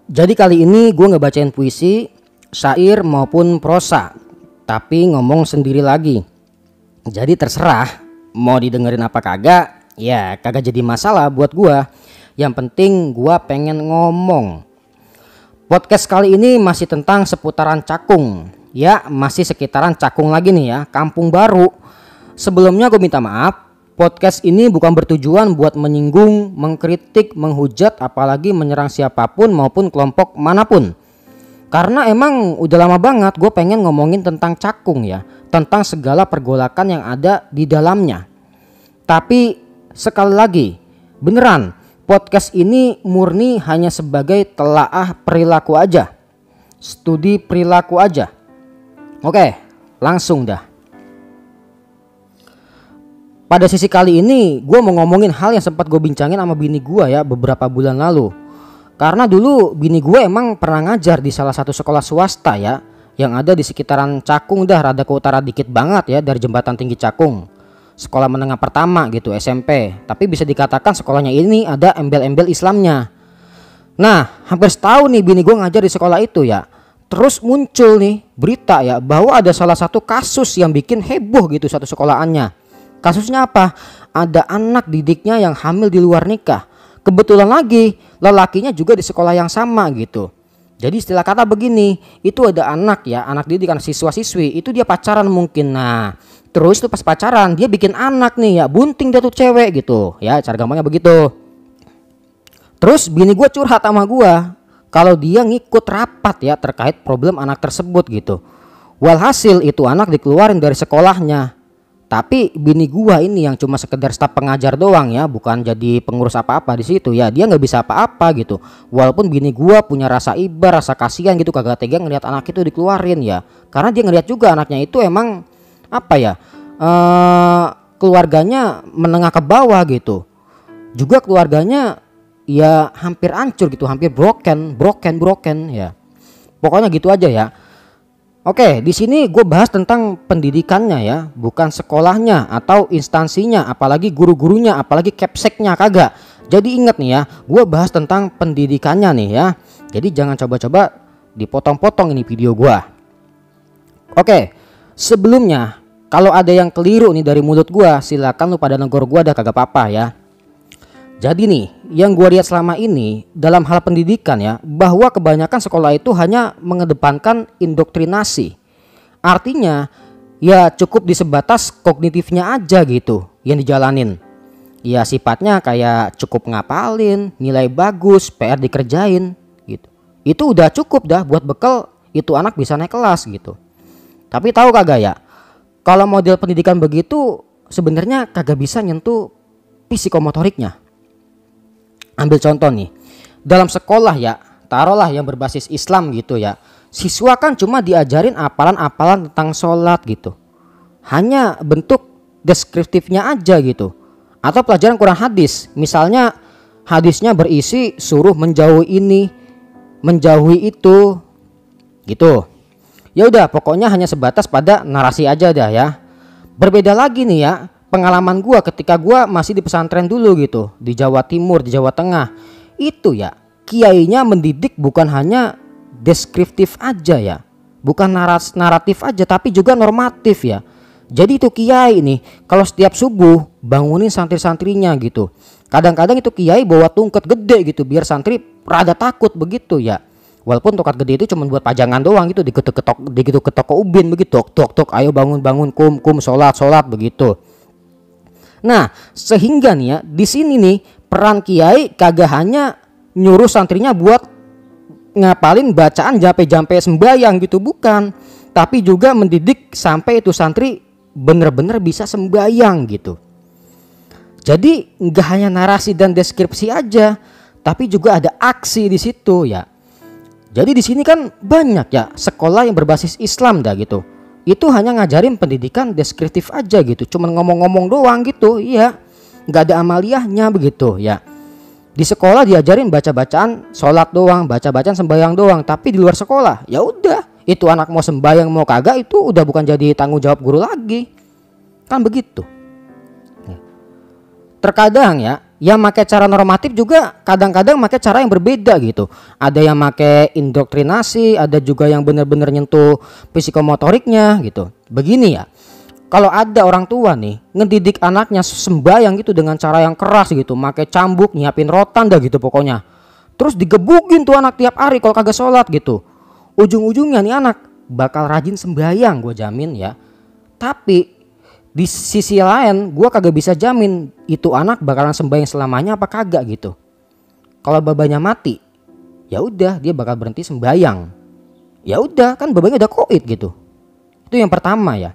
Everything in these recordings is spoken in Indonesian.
Jadi kali ini gue ngebacain puisi, syair maupun prosa, tapi ngomong sendiri lagi. Jadi terserah mau didengerin apa kagak, ya kagak jadi masalah buat gue. Yang penting gue pengen ngomong. Podcast kali ini masih tentang seputaran Cakung. Ya masih sekitaran Cakung lagi nih ya, kampung baru. Sebelumnya gue minta maaf. Podcast ini bukan bertujuan buat menyinggung, mengkritik, menghujat, apalagi menyerang siapapun maupun kelompok manapun. Karena emang udah lama banget gue pengen ngomongin tentang Cakung ya, tentang segala pergolakan yang ada di dalamnya. Tapi sekali lagi, beneran podcast ini murni hanya sebagai telaah perilaku aja, studi perilaku aja. Oke, langsung dah. Pada sisi kali ini gue mau ngomongin hal yang sempat gue bincangin sama bini gue ya beberapa bulan lalu. Karena dulu bini gue emang pernah ngajar di salah satu sekolah swasta ya, yang ada di sekitaran Cakung dah, rada ke utara dikit banget ya dari Jembatan Tinggi Cakung. Sekolah menengah pertama gitu, SMP. Tapi bisa dikatakan sekolahnya ini ada embel-embel Islamnya. Nah hampir setahun nih bini gue ngajar di sekolah itu ya. Terus muncul nih berita ya bahwa ada salah satu kasus yang bikin heboh gitu satu sekolahannya. Kasusnya apa? Ada anak didiknya yang hamil di luar nikah. Kebetulan lagi lelakinya juga di sekolah yang sama gitu. Jadi istilah kata begini, itu ada anak ya, anak didik, anak siswa-siswi, itu dia pacaran mungkin. Nah terus tuh pas pacaran dia bikin anak nih ya, bunting dia tuh cewek gitu ya, cara gampangnya begitu. Terus bini gue curhat sama gue kalau dia ngikut rapat ya terkait problem anak tersebut gitu. Walhasil itu anak dikeluarin dari sekolahnya. Tapi bini gua ini yang cuma sekedar staf pengajar doang ya, bukan jadi pengurus apa-apa di situ ya, dia nggak bisa apa-apa gitu. Walaupun bini gua punya rasa iba, rasa kasihan gitu, kagak tega ngelihat anak itu dikeluarin ya, karena dia ngelihat juga anaknya itu emang apa ya, keluarganya menengah ke bawah gitu, juga keluarganya ya hampir hancur gitu, hampir broken ya. Pokoknya gitu aja ya. Oke, di sini gue bahas tentang pendidikannya ya, bukan sekolahnya atau instansinya, apalagi guru-gurunya, apalagi capseknya kagak. Jadi ingat nih ya, gue bahas tentang pendidikannya nih ya. Jadi jangan coba-coba dipotong-potong ini video gue. Oke, sebelumnya kalau ada yang keliru nih dari mulut gue, silakan lu pada negor gue, dah kagak apa-apa ya. Jadi nih, yang gue lihat selama ini dalam hal pendidikan ya, bahwa kebanyakan sekolah itu hanya mengedepankan indoktrinasi. Artinya ya cukup di sebatas kognitifnya aja gitu yang dijalanin. Ya sifatnya kayak cukup ngapalin, nilai bagus, PR dikerjain gitu. Itu udah cukup dah buat bekal itu anak bisa naik kelas gitu. Tapi tahu kagak ya, kalau model pendidikan begitu sebenarnya kagak bisa nyentuh psikomotoriknya. Ambil contoh nih, dalam sekolah ya, taruhlah yang berbasis Islam gitu ya, siswa kan cuma diajarin apalan-apalan tentang sholat gitu, hanya bentuk deskriptifnya aja gitu. Atau pelajaran Quran hadis, misalnya hadisnya berisi suruh menjauhi ini, menjauhi itu gitu. Ya udah, pokoknya hanya sebatas pada narasi aja dah ya. Berbeda lagi nih ya pengalaman gua ketika gua masih di pesantren dulu gitu, di Jawa Timur, di Jawa Tengah. Itu ya, kiainya mendidik bukan hanya deskriptif aja ya, bukan naratif aja, tapi juga normatif ya. Jadi itu kiai nih, kalau setiap subuh bangunin santri-santrinya gitu. Kadang-kadang itu kiai bawa tungket gede gitu, biar santri rada takut begitu ya. Walaupun tongkat gede itu cuma buat pajangan doang gitu, diketok ke ubin begitu, tok, ayo bangun, kum, sholat begitu. Nah, sehingga nih ya, di sini nih peran kiai kagak hanya nyuruh santrinya buat ngapalin bacaan jampe sembahyang gitu, bukan. Tapi juga mendidik sampai itu santri bener-bener bisa sembahyang gitu. Jadi nggak hanya narasi dan deskripsi aja, tapi juga ada aksi di situ ya. Jadi di sini kan banyak ya sekolah yang berbasis Islam dah gitu. Itu hanya ngajarin pendidikan deskriptif aja gitu, cuman ngomong-ngomong doang gitu, iya, nggak ada amaliyahnya begitu ya. Di sekolah diajarin baca-bacaan sholat doang, baca-bacaan sembahyang doang, tapi di luar sekolah ya udah, itu anak mau sembahyang mau kagak itu udah bukan jadi tanggung jawab guru lagi, kan begitu. Terkadang ya yang pakai cara normatif juga kadang-kadang pakai cara yang berbeda gitu. Ada yang pakai indoktrinasi, ada juga yang benar-benar nyentuh psikomotoriknya gitu. Begini ya, kalau ada orang tua nih ngedidik anaknya sembahyang gitu dengan cara yang keras gitu, pakai cambuk, nyiapin rotan dah gitu pokoknya, terus digebukin tuh anak tiap hari kalau kagak sholat gitu, ujung-ujungnya nih anak bakal rajin sembahyang, gue jamin ya. Tapi di sisi lain gue kagak bisa jamin itu anak bakalan sembahyang selamanya apa kagak gitu. Kalau babanya mati, ya udah dia bakal berhenti sembahyang. Ya udah kan babanya udah koid gitu. Itu yang pertama ya.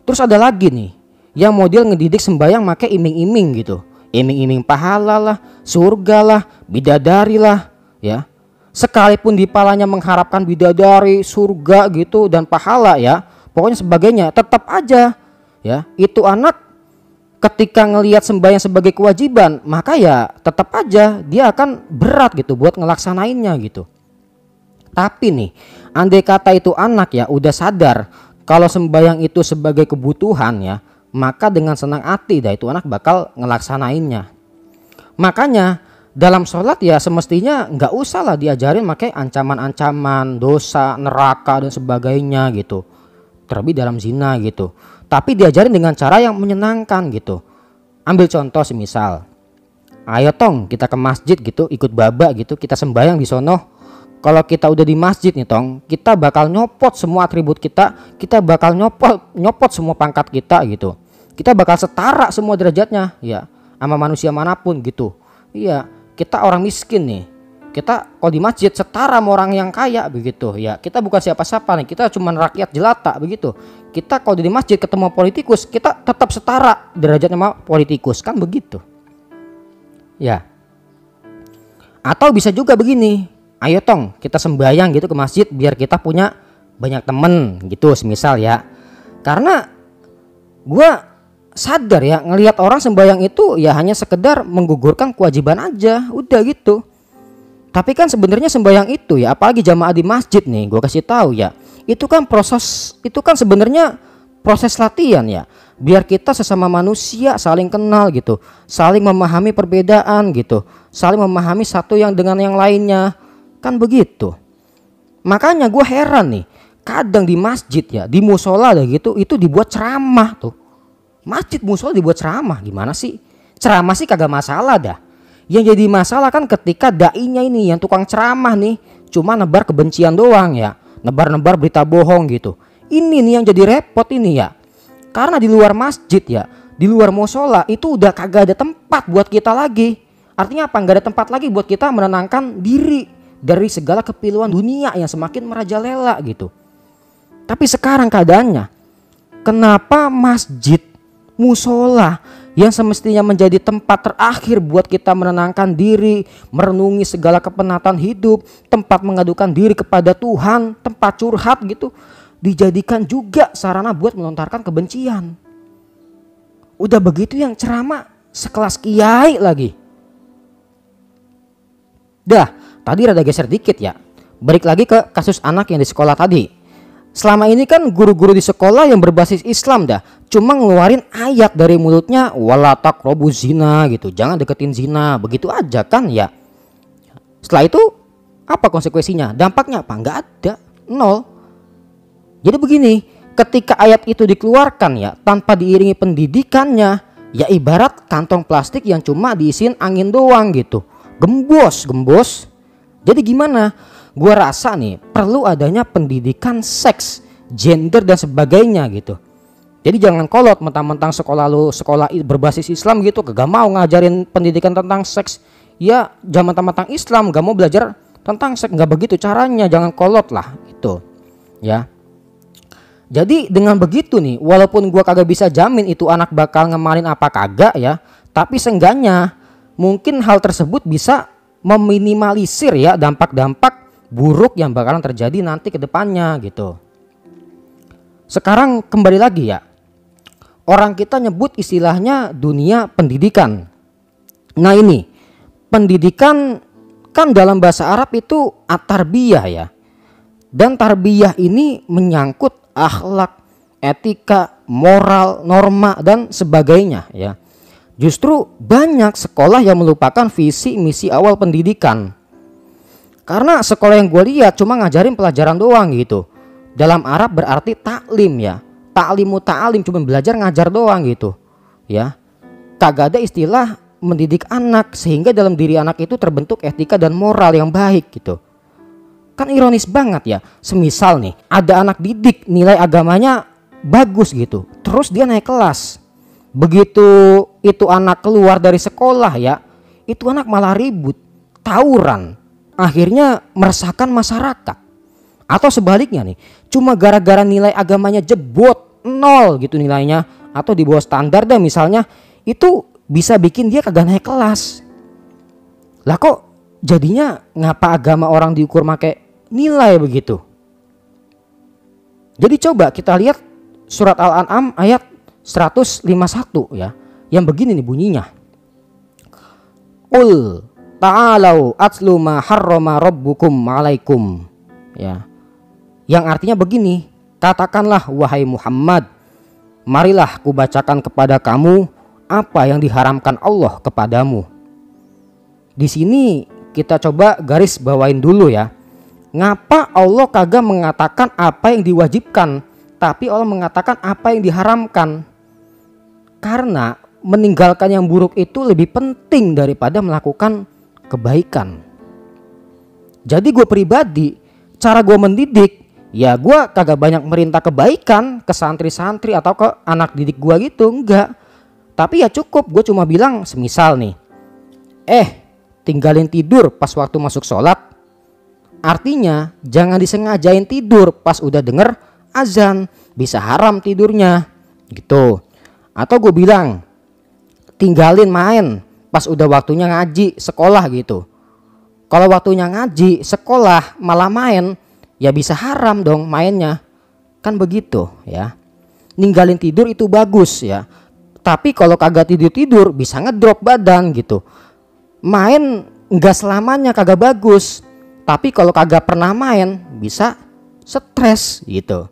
Terus ada lagi nih yang model ngedidik sembahyang make iming-iming gitu. Iming-iming pahala lah, surga lah, bidadari lah ya. Sekalipun di palanya mengharapkan bidadari, surga gitu dan pahala ya, pokoknya sebagainya, tetap aja ya, itu anak ketika ngelihat sembahyang sebagai kewajiban, maka ya tetap aja dia akan berat gitu buat ngelaksanainnya gitu. Tapi nih, andai kata itu anak ya udah sadar kalau sembahyang itu sebagai kebutuhan ya, maka dengan senang hati dah itu anak bakal ngelaksanainnya. Makanya dalam sholat ya semestinya nggak usah lah diajarin pakai ancaman-ancaman dosa, neraka dan sebagainya gitu. Terlebih dalam zina gitu. Tapi diajarin dengan cara yang menyenangkan gitu. Ambil contoh semisal, ayo tong kita ke masjid gitu, ikut baba gitu, kita sembahyang di sono. Kalau kita udah di masjid nih tong, kita bakal nyopot semua atribut kita bakal nyopot semua pangkat kita gitu. Kita bakal setara semua derajatnya ya, sama manusia manapun gitu. Iya, kita orang miskin nih. Kita kalau di masjid setara sama orang yang kaya begitu ya. Kita bukan siapa-siapa nih, kita cuma rakyat jelata begitu. Kita kalau di masjid ketemu politikus, kita tetap setara derajatnya sama politikus, kan begitu. Ya. Atau bisa juga begini, ayo tong kita sembahyang gitu ke masjid biar kita punya banyak temen gitu semisal ya. Karena gua sadar ya ngelihat orang sembahyang itu ya hanya sekedar menggugurkan kewajiban aja, udah gitu. Tapi kan sebenarnya sembahyang itu ya, apalagi jamaah di masjid nih, gue kasih tahu ya, itu kan sebenarnya proses latihan ya, biar kita sesama manusia saling kenal gitu, saling memahami perbedaan gitu, saling memahami satu yang dengan yang lainnya, kan begitu. Makanya gue heran nih, kadang di masjid ya, di musola dah gitu, itu dibuat ceramah tuh. Masjid musola dibuat ceramah, gimana sih? Ceramah sih kagak masalah dah. Yang jadi masalah kan ketika dai-nya ini yang tukang ceramah nih cuma nebar kebencian doang ya, nebar-nebar berita bohong gitu. Ini nih yang jadi repot ini ya. Karena di luar masjid ya, di luar musola itu udah kagak ada tempat buat kita lagi. Artinya apa? Nggak ada tempat lagi buat kita menenangkan diri dari segala kepiluan dunia yang semakin merajalela gitu. Tapi sekarang keadaannya, kenapa masjid, musola yang semestinya menjadi tempat terakhir buat kita menenangkan diri, merenungi segala kepenatan hidup, tempat mengadukan diri kepada Tuhan, tempat curhat gitu, dijadikan juga sarana buat melontarkan kebencian. Udah begitu yang ceramah sekelas kiai lagi. Dah, tadi rada geser dikit ya. Balik lagi ke kasus anak yang di sekolah tadi. Selama ini kan guru-guru di sekolah yang berbasis Islam dah cuma ngeluarin ayat dari mulutnya, wala taqrabu zina gitu, jangan deketin zina, begitu aja kan ya. Setelah itu apa konsekuensinya? Dampaknya apa? Nggak ada, nol. Jadi begini, ketika ayat itu dikeluarkan ya tanpa diiringi pendidikannya, ya ibarat kantong plastik yang cuma diisiin angin doang gitu, gembos. Jadi gimana? Gua rasa nih perlu adanya pendidikan seks, gender dan sebagainya gitu. Jadi jangan kolot mentang-mentang sekolah berbasis Islam gitu, gak mau ngajarin pendidikan tentang seks. Ya jangan mentang-mentang Islam gak mau belajar tentang seks, gak begitu caranya, jangan kolot lah gitu. Ya. Jadi dengan begitu nih, walaupun gua kagak bisa jamin itu anak bakal ngemalin apa kagak ya, tapi seenggaknya mungkin hal tersebut bisa meminimalisir ya dampak-dampak buruk yang bakalan terjadi nanti ke depannya gitu. Sekarang kembali lagi ya, orang kita nyebut istilahnya dunia pendidikan. Nah ini pendidikan kan dalam bahasa Arab itu at-tarbiyah ya. Dan tarbiyah ini menyangkut akhlak, etika, moral, norma dan sebagainya ya. Justru banyak sekolah yang melupakan visi misi awal pendidikan. Karena sekolah yang gue lihat cuma ngajarin pelajaran doang gitu. Dalam Arab berarti taklim ya. Ta'limu ta'alim, cuma belajar ngajar doang gitu. Ya. Kagak ada istilah mendidik anak sehingga dalam diri anak itu terbentuk etika dan moral yang baik gitu. Kan ironis banget ya. Semisal nih ada anak didik nilai agamanya bagus gitu, terus dia naik kelas. Begitu itu anak keluar dari sekolah ya, itu anak malah ribut, tawuran, akhirnya meresahkan masyarakat. Atau sebaliknya nih, cuma gara-gara nilai agamanya jebot, 0 gitu nilainya, atau di bawah standar deh misalnya, itu bisa bikin dia kagak naik kelas. Lah kok jadinya ngapa agama orang diukur pakai nilai begitu? Jadi coba kita lihat surat Al-An'am ayat 151 ya. Yang begini nih bunyinya. Qul ta'alau atlu ma harrama rabbukum alaikum. Ya. Yang artinya begini, katakanlah wahai Muhammad, marilah kubacakan kepada kamu apa yang diharamkan Allah kepadamu. Di sini kita coba garis bawain dulu ya. Ngapa Allah kagak mengatakan apa yang diwajibkan, tapi Allah mengatakan apa yang diharamkan? Karena meninggalkan yang buruk itu lebih penting daripada melakukan kebaikan. Jadi gue pribadi, cara gue mendidik, ya gue kagak banyak merintah kebaikan ke santri-santri atau ke anak didik gue gitu, enggak. Tapi ya cukup gue cuma bilang semisal nih, tinggalin tidur pas waktu masuk sholat. Artinya jangan disengajain tidur pas udah denger azan, bisa haram tidurnya gitu. Atau gue bilang tinggalin main pas udah waktunya ngaji sekolah gitu. Kalau waktunya ngaji sekolah malah main, ya bisa haram dong mainnya. Kan begitu ya. Ninggalin tidur itu bagus ya. Tapi kalau kagak tidur-tidur bisa ngedrop badan gitu. Main enggak selamanya kagak bagus. Tapi kalau kagak pernah main bisa stres gitu.